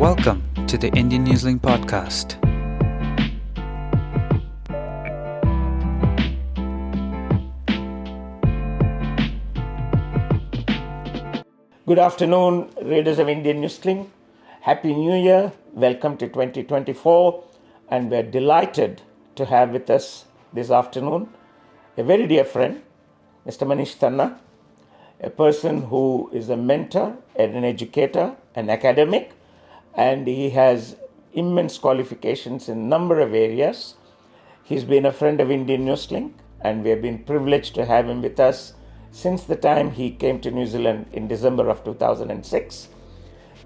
Welcome to the Indian Newslink podcast. Good afternoon, readers of Indian Newslink. Happy New Year. Welcome to 2024. And we're delighted to have with us this afternoon a very dear friend, Mr. Manish Tanna, a person who is a mentor and an educator, an academic, and he has immense qualifications in a number of areas. He's been a friend of Indian Newslink, and we have been privileged to have him with us since the time he came to New Zealand in December of 2006.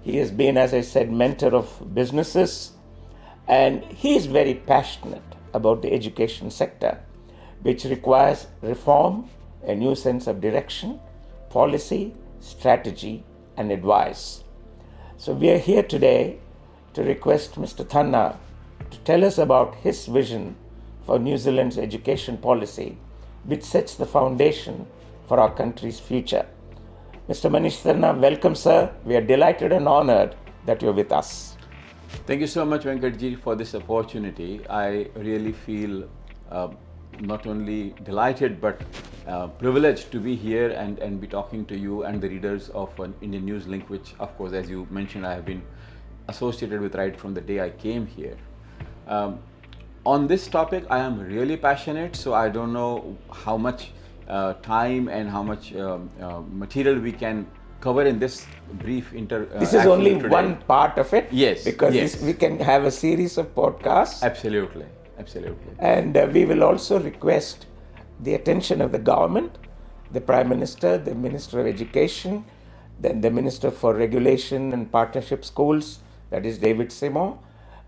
He has been, as I said, mentor of businesses, and he is very passionate about the education sector, which requires reform, a new sense of direction, policy, strategy, and advice. So we are here today to request Mr. Tanna to tell us about his vision for New Zealand's education policy, which sets the foundation for our country's future. Mr. Manish Tanna, welcome, sir. We are delighted and honored that you're with us. Thank you so much, Venkatji, for this opportunity. I really feel not only delighted but privileged to be here and be talking to you and the readers of Indian Newslink, which, of course, as you mentioned, I have been associated with right from the day I came here. On this topic, I am really passionate, so I don't know how much time and how much material we can cover in this brief This is only today. one part of it. Yes. Because yes. we can have a series of podcasts. Absolutely. And we will also request the attention of the government, the Prime Minister, the Minister of Education, then the Minister for Regulation and Partnership Schools, that is David Seymour,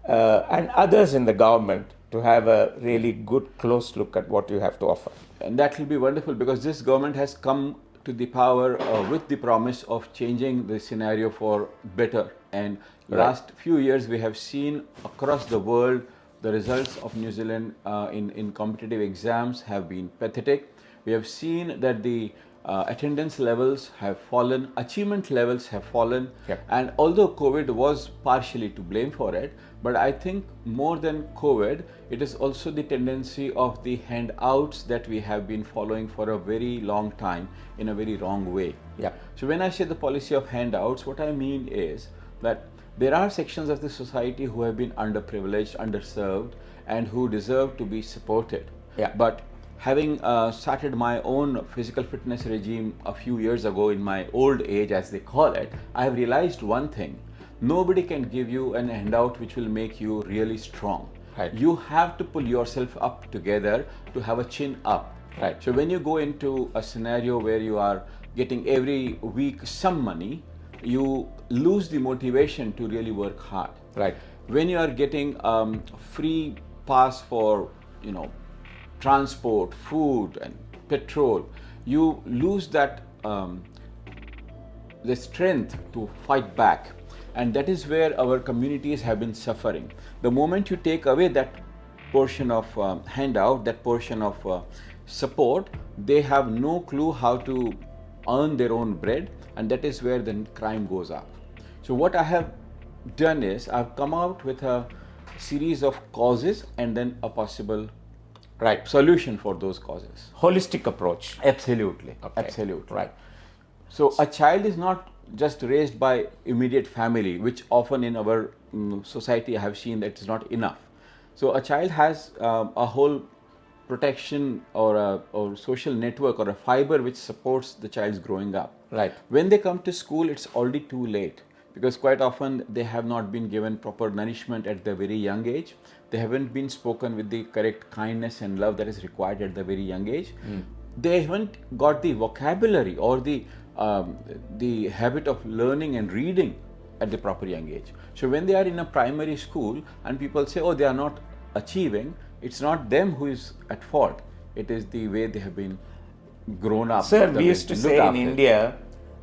and others in the government to have a really good close look at what you have to offer. And that will be wonderful because this government has come to the power with the promise of changing the scenario for better. And last few years we have seen across the world the results of New Zealand in competitive exams have been pathetic. We have seen that the attendance levels have fallen, achievement levels have fallen, and although COVID was partially to blame for it, but I think more than COVID, it is also the tendency of the handouts that we have been following for a very long time in a very wrong way. So when I say the policy of handouts, what I mean is that there are sections of the society who have been underprivileged, underserved, and who deserve to be supported. But having started my own physical fitness regime a few years ago in my old age, as they call it, I have realized one thing. Nobody can give you an handout which will make you really strong. You have to pull yourself up together to have a chin up. So when you go into a scenario where you are getting every week some money, you lose the motivation to really work hard. When you are getting free pass for, transport, food and petrol, you lose that the strength to fight back. And that is where our communities have been suffering. The moment you take away that portion of handout, that portion of support, they have no clue how to earn their own bread, and that is where the crime goes up. So what I have done is I've come out with a series of causes and then a possible solution for those causes. Holistic approach. Absolutely. So a child is not just raised by immediate family, which often in our society I have seen that is not enough. So a child has a whole protection or social network or a fiber which supports the child's growing up. When they come to school, it's already too late because quite often they have not been given proper nourishment at the very young age. They haven't been spoken with the correct kindness and love that is required at the very young age. They haven't got the vocabulary or the habit of learning and reading at the proper young age. So when they are in a primary school and people say, oh, they are not achieving, it's not them who is at fault. It is the way they have been grown up. Sir, we used to say in India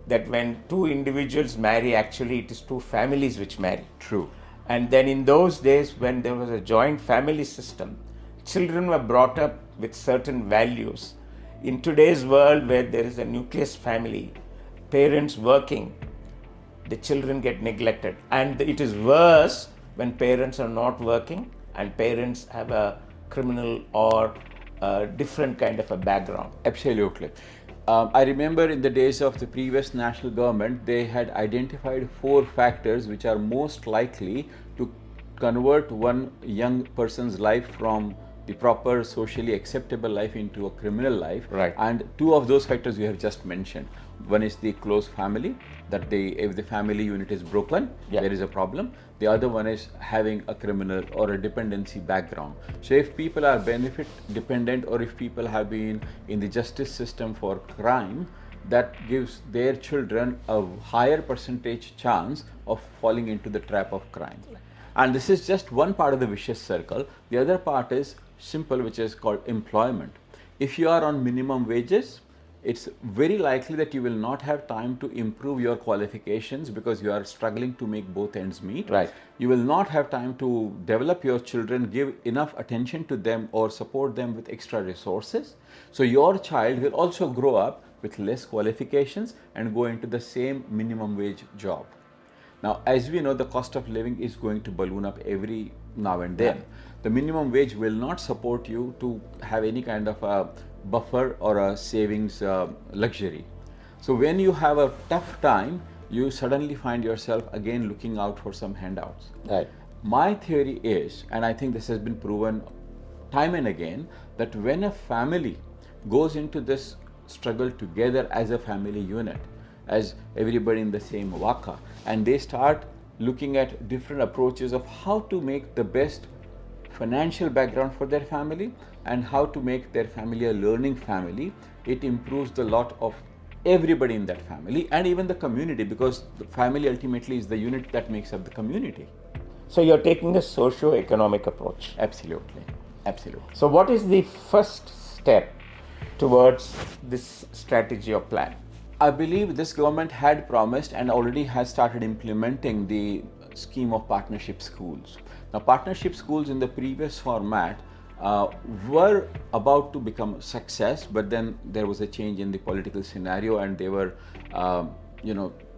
that when two individuals marry, actually it is two families which marry. True. And then in those days when there was a joint family system, children were brought up with certain values. In today's world where there is a nucleus family, parents working, the children get neglected. And it is worse when parents are not working and parents have a criminal or a different kind of a background. Absolutely. I remember in the days of the previous national government, they had identified 4 factors which are most likely to convert one young person's life from the proper socially acceptable life into a criminal life. Right. And 2 of those factors you have just mentioned. One is the close family, that if the family unit is broken, there is a problem. The other one is having a criminal or a dependency background. So if people are benefit dependent, or if people have been in the justice system for crime, that gives their children a higher percentage chance of falling into the trap of crime. And this is just one part of the vicious circle. The other part is simple, which is called employment. If you are on minimum wages, it's very likely that you will not have time to improve your qualifications because you are struggling to make both ends meet. Right. You will not have time to develop your children, give enough attention to them, or support them with extra resources. So your child will also grow up with less qualifications and go into the same minimum wage job. Now, as we know, the cost of living is going to balloon up every now and then. The minimum wage will not support you to have any kind of a buffer or a savings luxury. So when you have a tough time, you suddenly find yourself again looking out for some handouts. Right. My theory is, and I think this has been proven time and again, that when a family goes into this struggle together as a family unit, as everybody in the same waka, and they start looking at different approaches of how to make the best financial background for their family and how to make their family a learning family, it improves the lot of everybody in that family and even the community, because the family ultimately is the unit that makes up the community. So you're taking a socio-economic approach. Absolutely. Absolutely. So what is the first step towards this strategy or plan? I believe this government had promised and already has started implementing the scheme of partnership schools. Now, partnership schools in the previous format were about to become a success, but then there was a change in the political scenario and they were,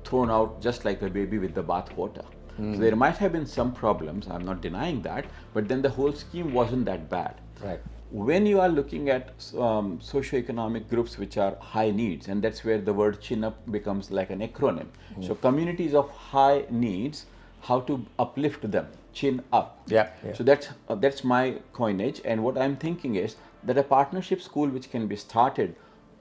thrown out just like a baby with the bathwater. So there might have been some problems, I'm not denying that, but then the whole scheme wasn't that bad. Right. When you are looking at socio-economic groups which are high needs, and that's where the word chin up becomes like an acronym. So communities of high needs, how to uplift them, chin up. Yeah. So that's my coinage, and what I'm thinking is that a partnership school which can be started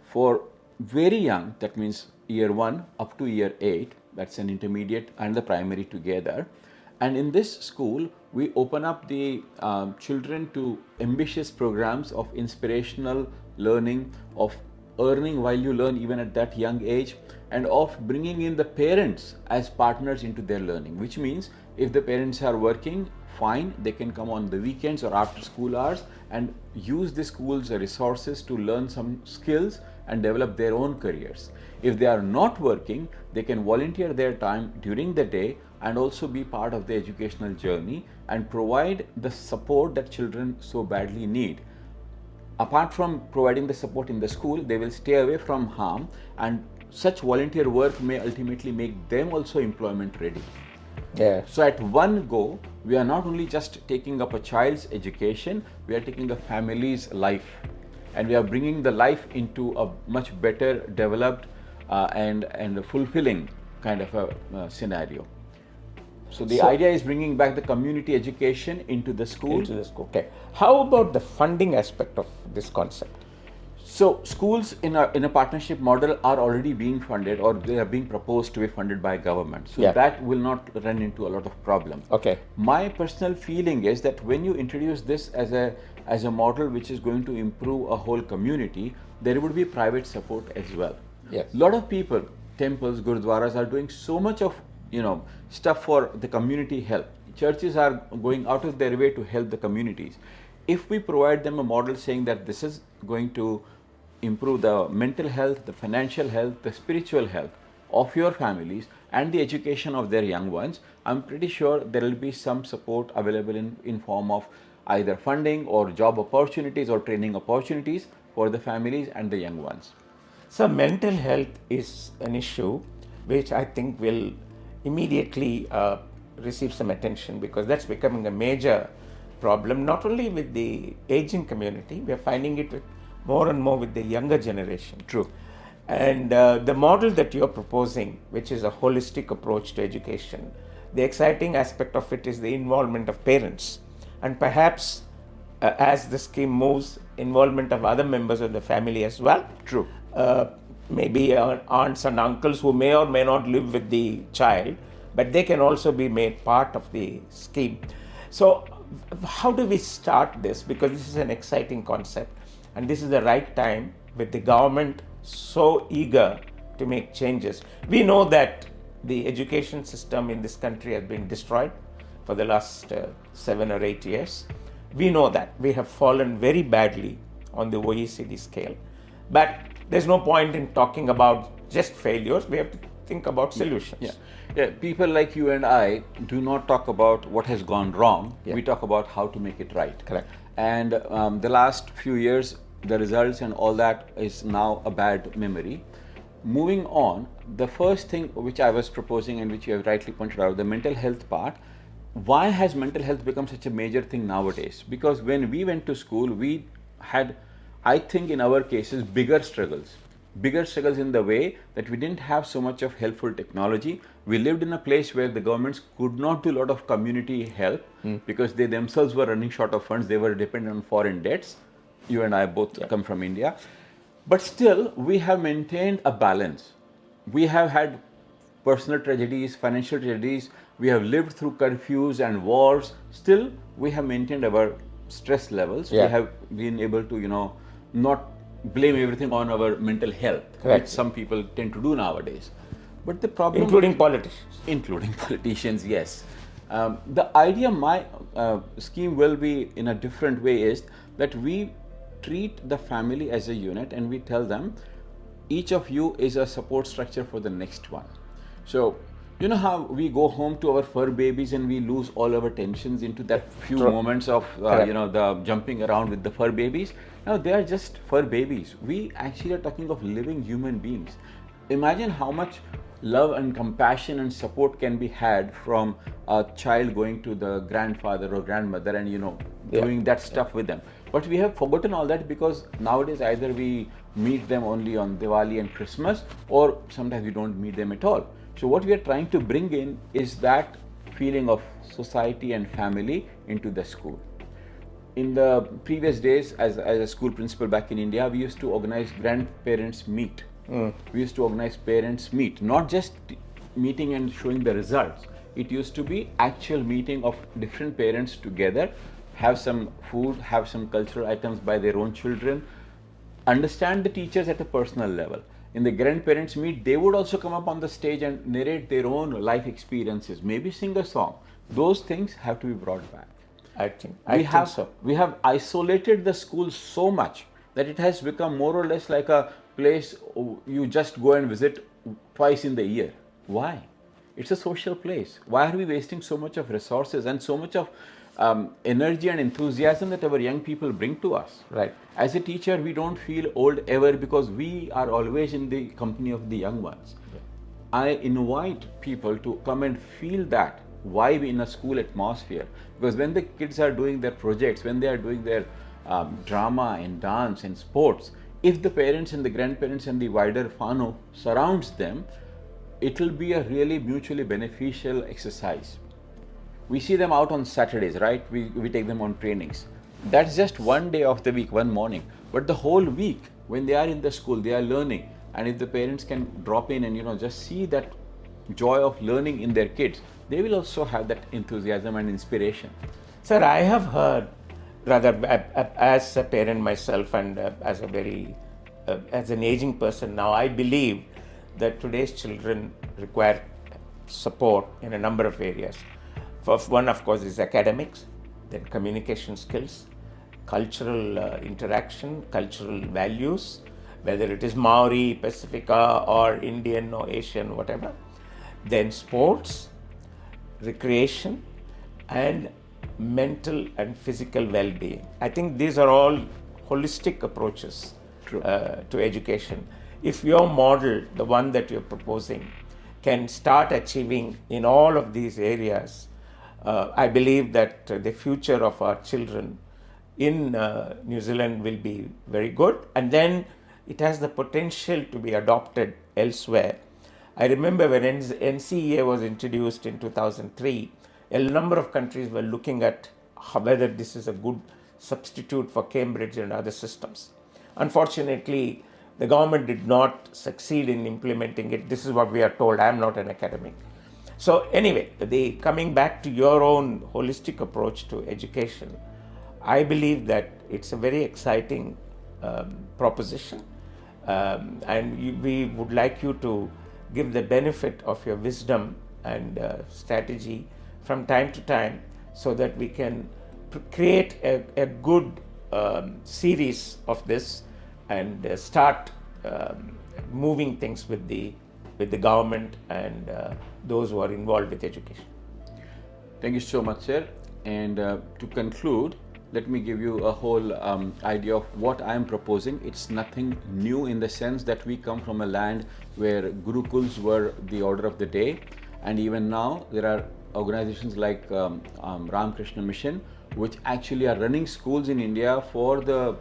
for very young, that means year 1 up to year 8, that's an intermediate and the primary together. And in this school, we open up the children to ambitious programs of inspirational learning, of earning while you learn even at that young age, and of bringing in the parents as partners into their learning, which means if the parents are working, fine, they can come on the weekends or after school hours and use the school's resources to learn some skills and develop their own careers. If they are not working, they can volunteer their time during the day and also be part of the educational journey and provide the support that children so badly need. Apart from providing the support in the school, they will stay away from harm, and such volunteer work may ultimately make them also employment ready. Yeah. So at one go, we are not only just taking up a child's education, we are taking a family's life, and we are bringing the life into a much better developed and a fulfilling kind of a scenario. So the idea is bringing back the community education into the school. Okay. How about the funding aspect of this concept? So schools in a partnership model are already being funded, or they are being proposed to be funded by government. So that will not run into a lot of problems. Okay. My personal feeling is that when you introduce this as a model which is going to improve a whole community, there would be private support as well. Yes. A lot of people, temples, gurudwaras are doing so much of stuff for the community help. Churches are going out of their way to help the communities. If we provide them a model saying that this is going to improve the mental health, the financial health, the spiritual health of your families and the education of their young ones, I'm pretty sure there will be some support available in form of either funding or job opportunities or training opportunities for the families and the young ones. So mental health is an issue which I think will immediately receive some attention, because that's becoming a major problem, not only with the aging community, we are finding it with more and more with the younger generation. True. And the model that you're proposing, which is a holistic approach to education, the exciting aspect of it is the involvement of parents, and perhaps as the scheme moves, involvement of other members of the family as well. True. Maybe aunts and uncles who may or may not live with the child, but they can also be made part of the scheme. So how do we start this? Because this is an exciting concept, and this is the right time with the government so eager to make changes. We know that the education system in this country has been destroyed for the last 7 or 8 years. We know that we have fallen very badly on the OECD scale, but there's no point in talking about just failures. We have to think about solutions. Yeah. People like you and I do not talk about what has gone wrong. Yeah. We talk about how to make it right. Correct. And the last few years, the results and all that is now a bad memory. Moving on, the first thing which I was proposing and which you have rightly pointed out, the mental health part. Why has mental health become such a major thing nowadays? Because when we went to school, we had, I think in our cases, bigger struggles in the way that we didn't have so much of helpful technology. We lived in a place where the governments could not do a lot of community help because they themselves were running short of funds. They were dependent on foreign debts. You and I both come from India. But still, we have maintained a balance. We have had personal tragedies, financial tragedies. We have lived through curfews and wars. Still, we have maintained our stress levels. Yeah. We have been able to, not blame everything on our mental health, Correct. which some people tend to do nowadays. But the problem, Including politicians. yes. The idea, my scheme will be in a different way, is that we treat the family as a unit and we tell them each of you is a support structure for the next one. So you know how we go home to our fur babies and we lose all our tensions into that few moments of the jumping around with the fur babies. Now they are just fur babies. We actually are talking of living human beings. Imagine how much love and compassion and support can be had from a child going to the grandfather or grandmother and doing that stuff with them. But we have forgotten all that because nowadays either we meet them only on Diwali and Christmas, or sometimes we don't meet them at all. So what we are trying to bring in is that feeling of society and family into the school. In the previous days, as a school principal back in India, we used to organize grandparents meet. We used to organize parents meet, not just meeting and showing the results. It used to be actual meeting of different parents together, have some food, have some cultural items by their own children, understand the teachers at a personal level. In the grandparents meet, they would also come up on the stage and narrate their own life experiences, maybe sing a song. Those things have to be brought back. I think so. We have isolated the school so much that it has become more or less like a place you just go and visit twice in the year. Why? It's a social place. Why are we wasting so much of resources and so much of energy and enthusiasm that our young people bring to us? Right. As a teacher, we don't feel old ever because we are always in the company of the young ones. Yeah. I invite people to come and feel that vibe in a school atmosphere, because when the kids are doing their projects, when they are doing their drama and dance and sports, if the parents and the grandparents and the wider whānau surrounds them, it will be a really mutually beneficial exercise. We see them out on Saturdays, right? We take them on trainings. That's just one day of the week, one morning. But the whole week, when they are in the school, they are learning. And if the parents can drop in and just see that joy of learning in their kids, they will also have that enthusiasm and inspiration. Sir, I have heard, rather as a parent myself and as an aging person now, I believe that today's children require support in a number of areas. First one, of course, is academics, then communication skills, cultural interaction, cultural values, whether it is Maori, Pacifica, or Indian or Asian, whatever. Then sports, recreation, and mental and physical well-being. I think these are all holistic approaches to education. If your model, the one that you're proposing, can start achieving in all of these areas, I believe that the future of our children in New Zealand will be very good, and then it has the potential to be adopted elsewhere. I remember when NCEA was introduced in 2003, a number of countries were looking at whether this is a good substitute for Cambridge and other systems. Unfortunately, the government did not succeed in implementing it. This is what we are told. I am not an academic. So anyway, coming back to your own holistic approach to education, I believe that it's a very exciting proposition, and we would like you to give the benefit of your wisdom and strategy from time to time, so that we can create a good series of this and start moving things with the government and those who are involved with education. Thank you so much, sir. And to conclude, let me give you a whole idea of what I am proposing. It's nothing new in the sense that we come from a land where gurukuls were the order of the day, and even now there are organizations like Ramakrishna Mission, which actually are running schools in India for the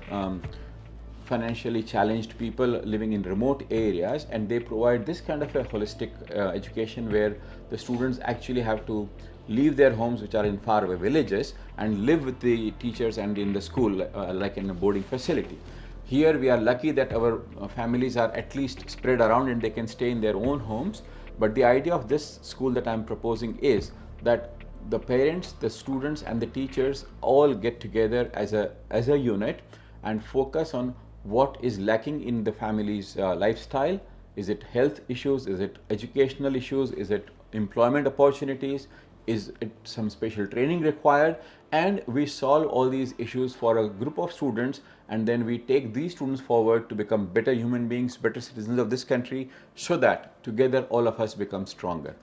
financially challenged people living in remote areas, and they provide this kind of a holistic education where the students actually have to leave their homes, which are in faraway villages, and live with the teachers and in the school like in a boarding facility. Here we are lucky that our families are at least spread around and they can stay in their own homes. But the idea of this school that I'm proposing is that the parents, the students and the teachers all get together as a unit and focus on what is lacking in the family's lifestyle. Is it health issues? Is it educational issues? Is it employment opportunities? Is it some special training required? And we solve all these issues for a group of students, and then we take these students forward to become better human beings, better citizens of this country, so that together all of us become stronger.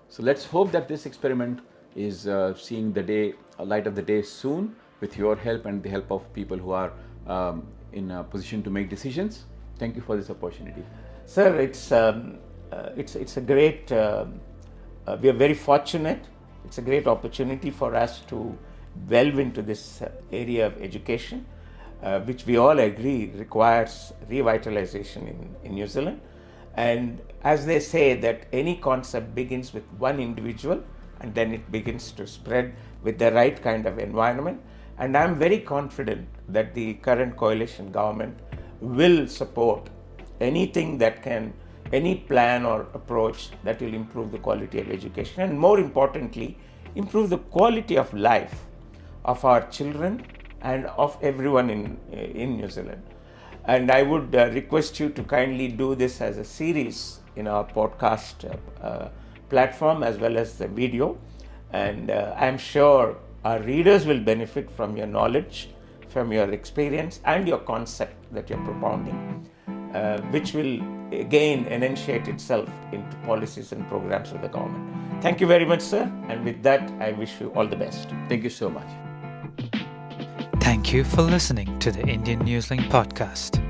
So let's hope that this experiment is seeing the day, light of the day soon, with your help and the help of people who are in a position to make decisions. Thank you for this opportunity. Sir, it's a great, we are very fortunate. It's a great opportunity for us to delve into this area of education, which we all agree requires revitalization in New Zealand. And as they say that any concept begins with one individual and then it begins to spread with the right kind of environment. And I'm very confident that the current coalition government will support anything that can, any plan or approach that will improve the quality of education, and more importantly, improve the quality of life of our children and of everyone in New Zealand. And I would request you to kindly do this as a series in our podcast platform as well as the video. And I'm sure our readers will benefit from your knowledge, from your experience and your concept that you're propounding, which will again enunciate itself into policies and programs of the government. Thank you very much, sir. And with that, I wish you all the best. Thank you so much. Thank you for listening to the Indian Newsling podcast.